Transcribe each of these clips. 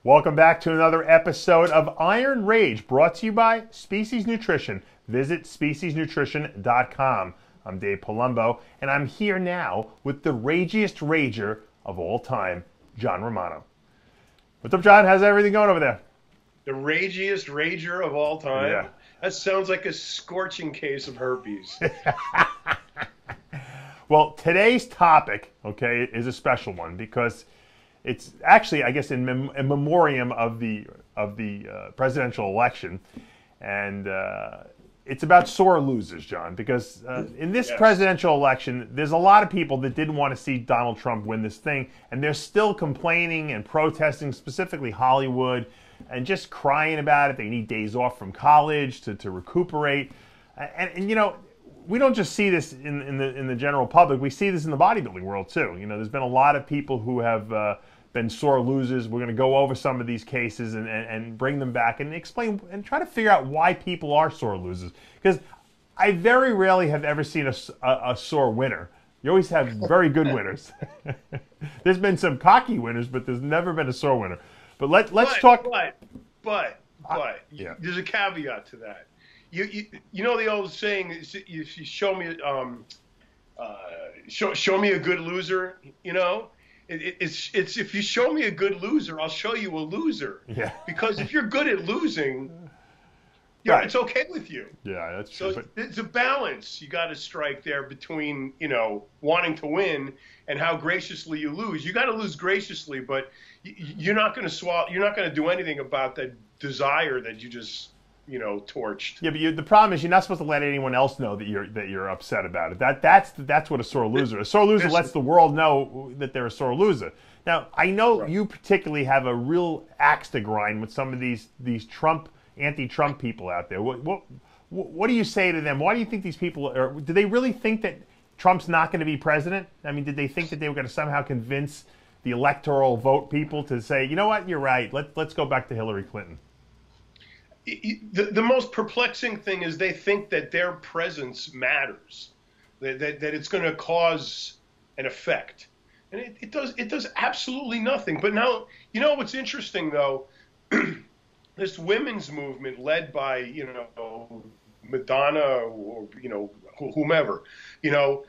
Welcome back to another episode of Iron Rage, brought to you by Species Nutrition. Visit speciesnutrition.com. I'm Dave Palumbo, and I'm here now with the ragiest rager of all time, John Romano. What's up, John? How's everything going over there? The ragiest rager of all time? Yeah. That sounds like a scorching case of herpes. Well, today's topic, okay, is a special one because it's actually, I guess, in memoriam of the presidential election, and it's about sore losers, John. Because in this presidential election, there's a lot of people that didn't want to see Donald Trump win this thing, and they're still complaining and protesting, specifically Hollywood, and just crying about it. They need days off from college to recuperate, and you know. We don't just see this in the general public. We see this in the bodybuilding world too. You know, there's been a lot of people who have been sore losers. We're going to go over some of these cases and bring them back and explain and try to figure out why people are sore losers. Because I very rarely have ever seen a sore winner. You always have very good winners. There's been some cocky winners, but there's never been a sore winner. But let's talk. But there's a caveat to that. You know the old saying, if you show me show me a good loser, you know, it's if you show me a good loser, I'll show you a loser. Yeah. Because if you're good at losing, yeah, right. It's okay with you. Yeah, that's true. So it's a balance you got to strike there between, you know, wanting to win and how graciously you lose. You got to lose graciously, but you're not going to swallow. You're not going to do anything about that desire that you just, you know, torched. Yeah, but the problem is you're not supposed to let anyone else know that you're upset about it. That's what a sore loser is. A sore loser lets the world know that they're a sore loser. Now, I know you particularly have a real axe to grind with some of these anti-Trump people out there. What do you say to them? Why do you think these people are? Do they really think that Trump's not going to be president? I mean, did they think that they were going to somehow convince the electoral vote people to say, you know what, you're right, let's go back to Hillary Clinton? The most perplexing thing is they think that their presence matters, that it's going to cause an effect, and it does absolutely nothing. But now, you know what's interesting though, this women's movement led by, you know, Madonna or, you know, whomever, you know.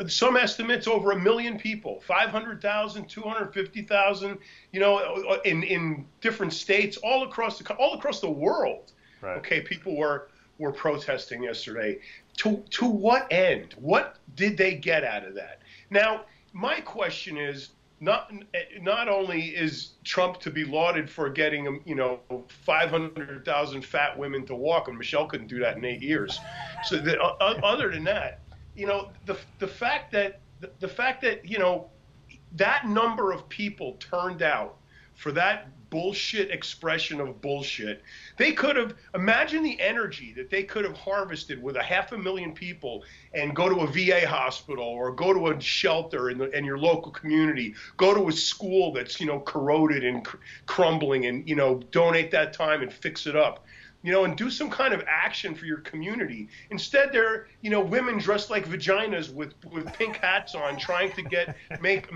Some estimates over 1 million people, 500,000, 250,000, you know, in different states, all across the world. Right. Okay, people were protesting yesterday. To what end? What did they get out of that? Now, my question is not only is Trump to be lauded for getting, you know, 500,000 fat women to walk, and Michelle couldn't do that in 8 years. So other than that. You know, the fact that you know that number of people turned out for that bullshit expression of bullshit, they could have imagined the energy that they could have harvested with 500,000 people and go to a VA hospital or go to a shelter in your local community, go to a school that's, you know, corroded and crumbling, and, you know, donate that time and fix it up. You know, and do some kind of action for your community. Instead, they're, you know, women dressed like vaginas with pink hats on, trying to make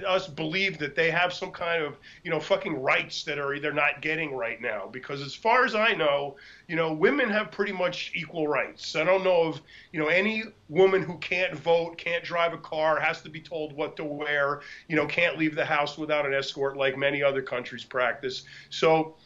us believe that they have some kind of, you know, fucking rights that they're not getting right now. Because as far as I know, you know, women have pretty much equal rights. I don't know of, you know, any woman who can't vote, can't drive a car, has to be told what to wear, you know, can't leave the house without an escort like many other countries practice. So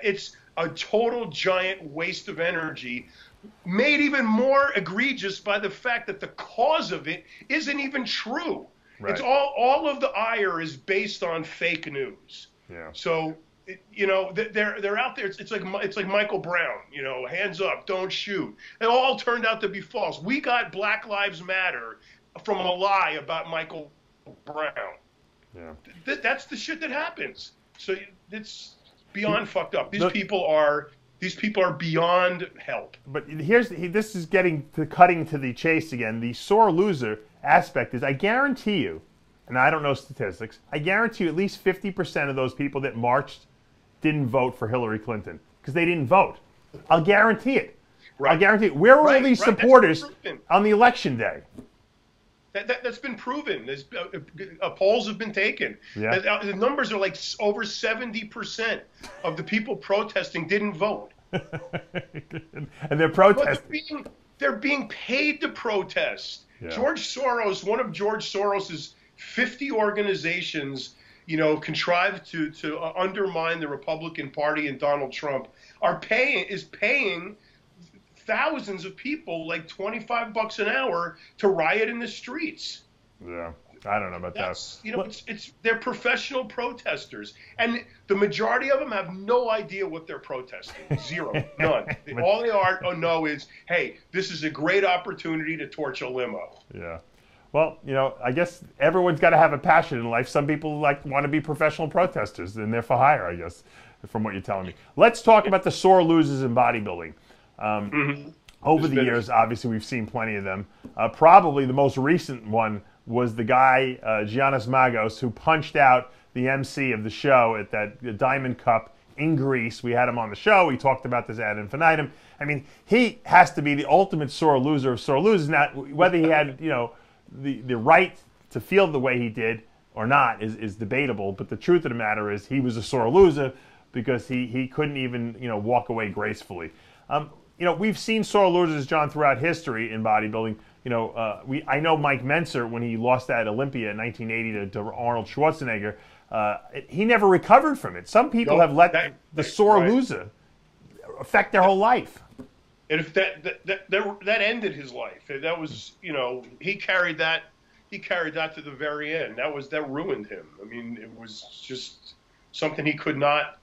it's a total giant waste of energy, made even more egregious by the fact that the cause of it isn't even true. Right. It's all of the ire is based on fake news. Yeah. So, you know, they're out there. It's like Michael Brown. You know, hands up, don't shoot. It all turned out to be false. We got Black Lives Matter from a lie about Michael Brown. Yeah. That's the shit that happens. So it's beyond fucked up. These people are beyond help. But this is cutting to the chase again. The sore loser aspect is, I guarantee you, and I don't know statistics, I guarantee you at least 50% of those people that marched didn't vote for Hillary Clinton because they didn't vote. I'll guarantee it. Right. I'll guarantee it. Where were all these supporters on the election day? That's been proven. Polls have been taken. Yeah. The numbers are like over 70% of the people protesting didn't vote. And they're But protesting. they're being paid to protest. Yeah. George Soros, one of George Soros's 50 organizations, contrived to undermine the Republican Party and Donald Trump, is paying thousands of people like $25 an hour to riot in the streets. Yeah, I don't know about that. They're professional protesters, and the majority of them have no idea what they're protesting. Zero, none. All they know is, hey, this is a great opportunity to torch a limo. Yeah. Well, I guess everyone's got to have a passion in life. Some people want to be professional protesters, and they're for hire, I guess, from what you're telling me. Let's talk about the sore losers in bodybuilding. Over the years, obviously, we've seen plenty of them. Probably the most recent one was the guy, Giannis Magos, who punched out the MC of the show at that Diamond Cup in Greece. We had him on the show. We talked about this ad infinitum. I mean, he has to be the ultimate sore loser of sore losers. Now, whether he had, the right to feel the way he did or not is debatable. But the truth of the matter is he was a sore loser because he couldn't even, walk away gracefully. We've seen sore losers, John, throughout history in bodybuilding. I know Mike Menser, when he lost at Olympia in 1980 to Arnold Schwarzenegger, he never recovered from it. Some people have let the sore loser affect their whole life. And if that ended his life. That was, he carried that to the very end. That ruined him. I mean, it was just something he could not.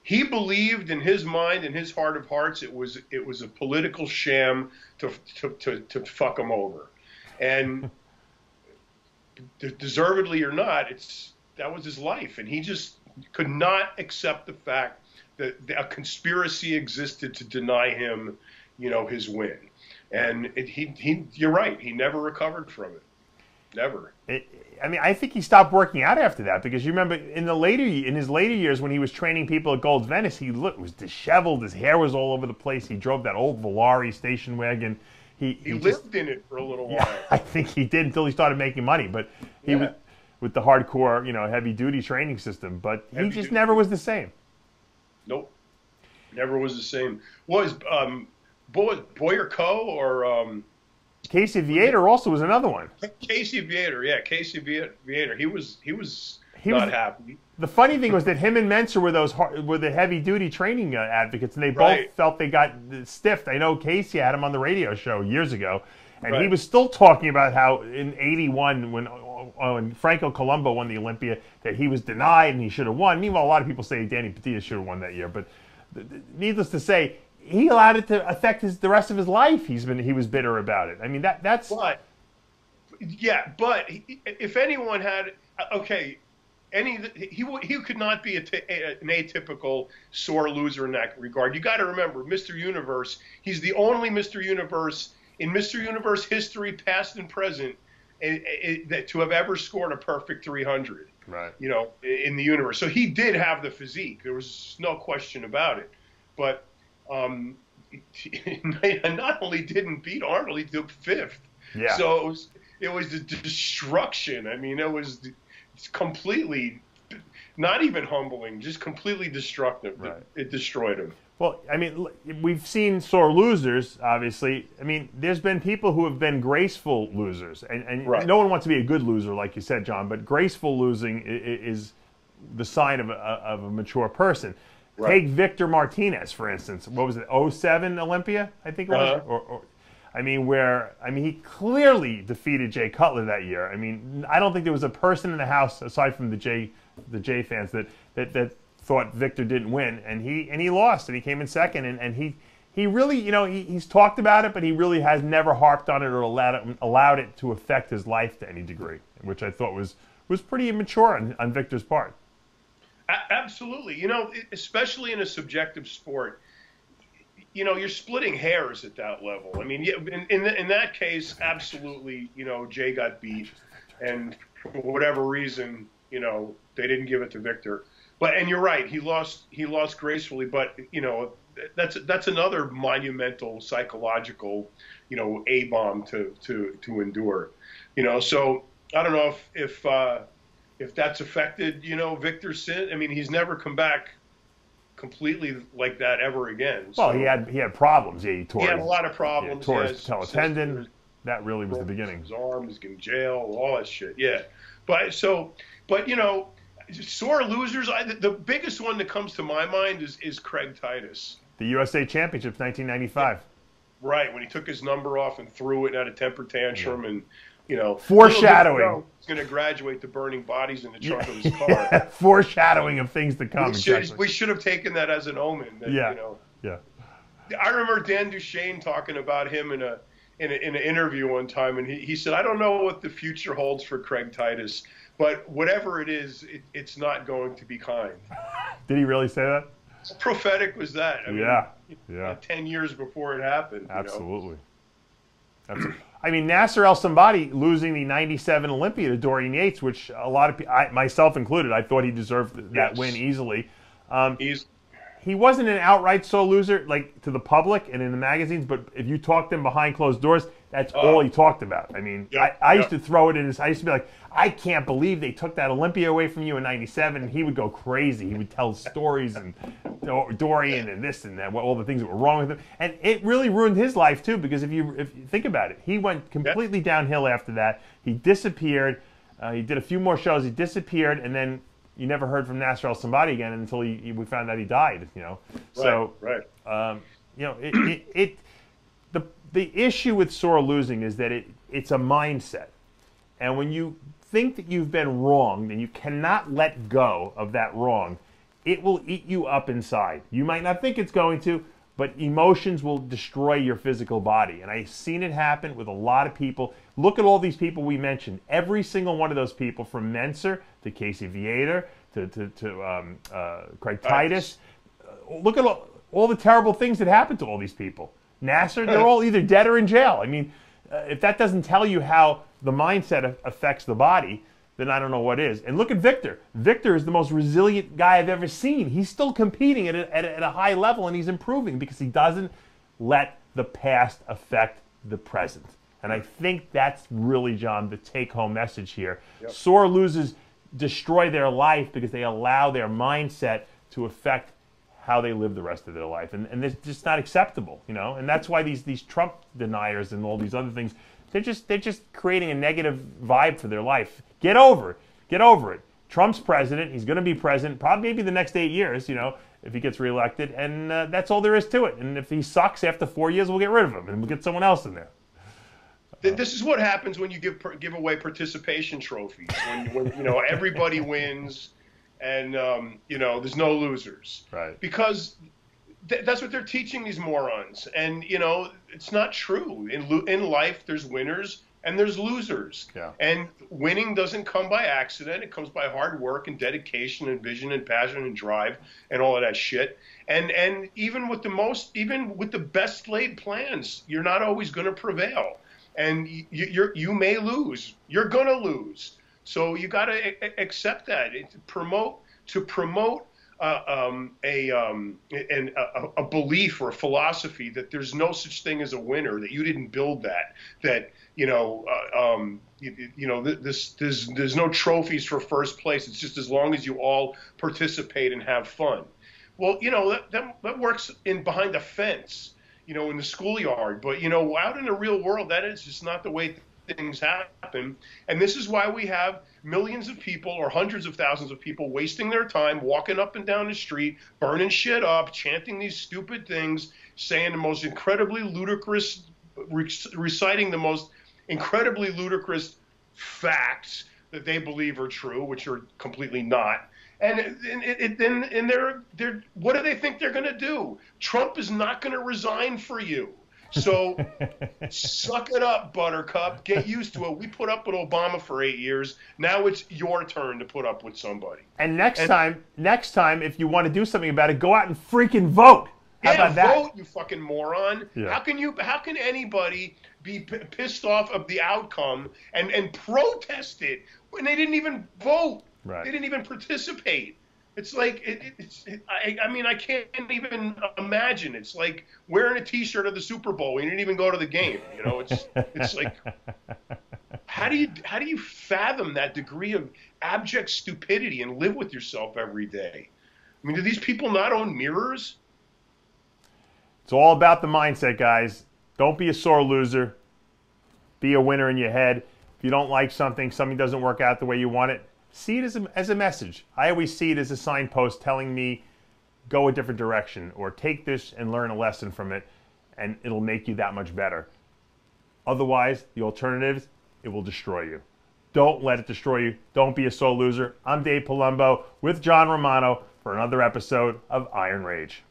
He believed in his mind, in his heart of hearts, it was a political sham to fuck him over, and deservedly or not, that was his life, and he just could not accept the fact that a conspiracy existed to deny him, his win, and you're right, he never recovered from it, never. I think he stopped working out after that because you remember in his later years when he was training people at Gold's Venice, he was disheveled. His hair was all over the place. He drove that old Volare station wagon. He lived in it for a little while. I think he did until he started making money. But he was with the hardcore, heavy duty training system. But he just never was the same. Nope, never was the same. Was Boyer Coe or? Casey Viator also was another one. Casey Viator. He was not happy. The funny thing was that him and Menser were the heavy duty training advocates, and they both felt they got stiffed. I know Casey had him on the radio show years ago, and he was still talking about how in '81 when Franco Columbo won the Olympia that he was denied and he should have won. Meanwhile, a lot of people say Danny Petito should have won that year, but needless to say, he allowed it to affect the rest of his life. He was bitter about it. I mean, that's. But if anyone had, he could not be an atypical sore loser in that regard. You got to remember, Mr. Universe. He's the only Mr. Universe in Mr. Universe history, past and present, to have ever scored a perfect 300. Right. In the universe. So he did have the physique. There was no question about it. But. Not only didn't beat Arnold, he took fifth. Yeah. So it was the destruction. I mean, it's completely, not even humbling, just completely destructive. Right. It destroyed him. Well, I mean, we've seen sore losers, obviously. I mean, there's been people who have been graceful losers. And no one wants to be a good loser, like you said, John, but graceful losing is the sign of a mature person. Right. Take Victor Martinez, for instance. What was it, 07 Olympia, I think it was? He clearly defeated Jay Cutler that year. I mean, I don't think there was a person in the house, aside from the Jay fans, that thought Victor didn't win. And he lost, and he came in second. And he really, he's talked about it, but he really has never harped on it or allowed it to affect his life to any degree, which I thought was pretty immature on Victor's part. Absolutely. Especially in a subjective sport, you're splitting hairs at that level. I mean, in that case, absolutely, Jay got beat, and for whatever reason, they didn't give it to Victor. And you're right, he lost gracefully. But that's another monumental psychological, A-bomb to endure. So I don't know if that's affected, Victor since. I mean, he's never come back completely like that ever again. Well, So, he had problems. Yeah, he had a lot of problems. Tore his patella tendon. That really was the beginning. His arm, he's in jail, all that shit. Yeah, but sore losers. The biggest one that comes to my mind is Craig Titus. The USA Championship, 1995. Right, when he took his number off and threw it and had a temper tantrum, and foreshadowing. He's going to graduate to burning bodies in the trunk of his car. Foreshadowing of things to come. We should have taken that as an omen. That, Yeah. I remember Dan Duchesne talking about him in an interview one time, and he said, "I don't know what the future holds for Craig Titus, but whatever it is, it's not going to be kind." Did he really say that? How prophetic was that? I mean, 10 years before it happened. Absolutely. I mean, Nasser El Somebody losing the '97 Olympia to Dorian Yates, which a lot of people, myself included, I thought he deserved that win easily. He wasn't an outright sore loser, like to the public and in the magazines, but if you talked to him behind closed doors, that's all he talked about. I mean, I used to throw it in his. I used to be like, I can't believe they took that Olympia away from you in '97, and he would go crazy. He would tell stories and Dorian and this and that, all the things that were wrong with him, and it really ruined his life too. Because if you think about it, he went completely downhill after that. He disappeared. He did a few more shows. He disappeared, and then you never heard from Nasser El Somebody again until we found out he died. The issue with sore losing is that it's a mindset, and when you think that you've been wronged and you cannot let go of that wrong, it will eat you up inside. You might not think it's going to, but emotions will destroy your physical body. And I've seen it happen with a lot of people. Look at all these people we mentioned. Every single one of those people, from Menser to Casey Viator to Craig Titus. Look at all the terrible things that happened to all these people. Nasser, they're all either dead or in jail. I mean, if that doesn't tell you how the mindset affects the body, then I don't know what is. And look at Victor. Victor is the most resilient guy I've ever seen. He's still competing at a high level, and he's improving because he doesn't let the past affect the present. And I think that's really, John, the take-home message here. Yep. Sore losers destroy their life because they allow their mindset to affect how they live the rest of their life. And it's just not acceptable, And that's why these Trump deniers and all these other things, they're just creating a negative vibe for their life. Get over it. Get over it. Trump's president. He's going to be president probably maybe the next 8 years, if he gets reelected. And that's all there is to it. And if he sucks after 4 years, we'll get rid of him and we'll get someone else in there. This is what happens when you give away participation trophies. When everybody wins, and there's no losers. Right. Because that's what they're teaching these morons. And it's not true. In life, there's winners and there's losers. Yeah. And winning doesn't come by accident. It comes by hard work and dedication and vision and passion and drive and all of that shit. And even with the best laid plans, you're not always going to prevail. And you may lose. You're going to lose. So you got to accept that. To promote a belief or a philosophy that there's no such thing as a winner, that you didn't build that there's no trophies for first place. It's just as long as you all participate and have fun. Well, that works behind the fence, in the schoolyard. But, out in the real world, that is just not the way things happen. And this is why we have millions of people or hundreds of thousands of people wasting their time walking up and down the street, burning shit up, chanting these stupid things, saying the most incredibly ludicrous, reciting the most incredibly ludicrous facts that they believe are true, which are completely not. And they're what do they think they're going to do? Trump is not going to resign for you. So suck it up, Buttercup. Get used to it. We put up with Obama for 8 years. Now it's your turn to put up with somebody. And next time, if you want to do something about it, go out and freaking vote. How about that? Vote, you fucking moron. Yeah. How can anybody be pissed off of the outcome and protest it when they didn't even vote? Right. They didn't even participate. It's like I mean, I can't even imagine. It's like wearing a T-shirt of the Super Bowl. You didn't even go to the game. You know, it's like how do you fathom that degree of abject stupidity and live with yourself every day? I mean, do these people not own mirrors? It's all about the mindset, guys. Don't be a sore loser. Be a winner in your head. If you don't like something doesn't work out the way you want it, see it as a message. I always see it as a signpost telling me, go a different direction, or take this and learn a lesson from it, and it'll make you that much better. Otherwise, the alternatives, it will destroy you. Don't let it destroy you. Don't be a sore loser. I'm Dave Palumbo with John Romano for another episode of Iron Rage.